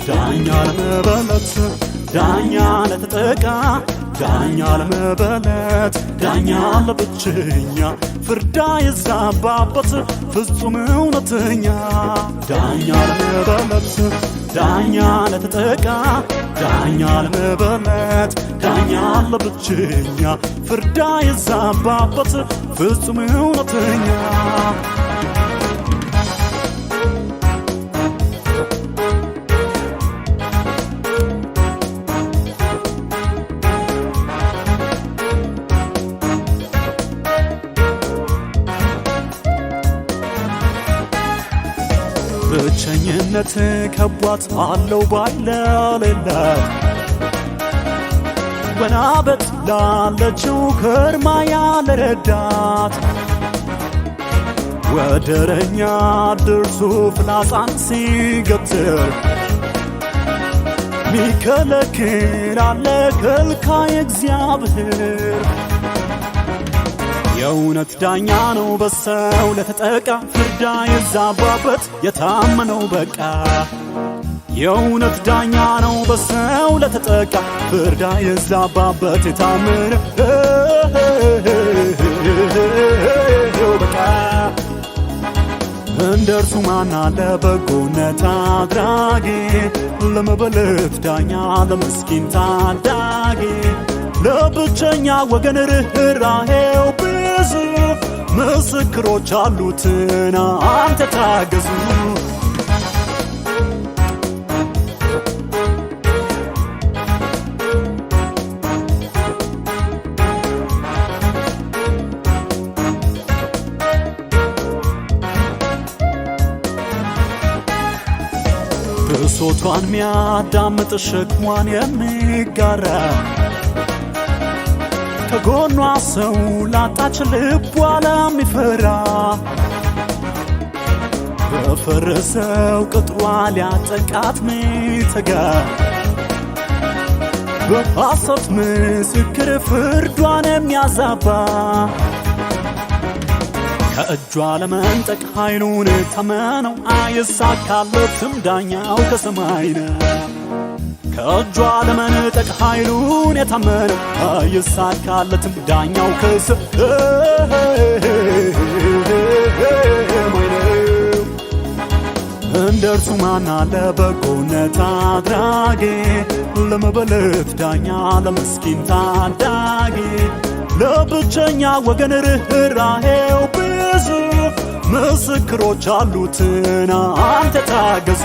ዳኛ ለመበለት ዳኛ ለተጠቃ ዳኛ ለመበለት ዳኛ ለብቸኛ ፍርዳ የዛባበት ፍጹም እውነተኛ ዳኛ ለመበለት ዳኛ ለተጠቃ ዳኛ ለመበለት ዳኛ ለብቸኛ ፍርዳ የዛባበት ፍጹም እውነተኛ ብቸኝነት ከቧት አለው ባይለሌለ ወናበት ላለችው ከርማ ያለረዳት ወደረኛ ድርሱ ፍላጻን ሲገትር ሚከለክል አለ ከልካይ እግዚአብሔር የእውነት ዳኛ ነው በሰው ለተጠቃ ፍርዳ የዛባበት የታመነው በቃ የእውነት ዳኛ ነው በሰው ለተጠቃ ፍርዳ የዛባበት የታመነው በቃ እንደርሱ ማን አለ በጎነት አድራጊ ለመበለት ዳኛ ለምስኪን ታዳጊ ለብቸኛ ወገን ርኅራኄው ብዙ ምስክሮች አሉትና አንተ ታገዙ ብሶቷን ሚያዳምጥ ሸክሟን የሚጋራ ከጎኗ ሰው ላጣች ልቧ ለሚፈራ በፈረሰው ቅጥሯ ሊያጠቃት ሚተጋ በሐሰት ምስክር ፍርዷን የሚያዛባ ከእጇ ለመንጠቅ ኃይሉን ተመነው አይሳካለትም ዳኛው ከሰማይ ነው ከእጇ ለመንጠቅ ኃይሉን የታመነው አይሳካለትም ዳኛው ከሰማይ ነው እንደርሱ ማን አለ በጎነት አድራጊ ለመበለት ዳኛ ለምስኪን ታዳጊ ለብቸኛ ወገን ርኅራኄው ብዙ ምስክሮች አሉትና አንተ ታገዙ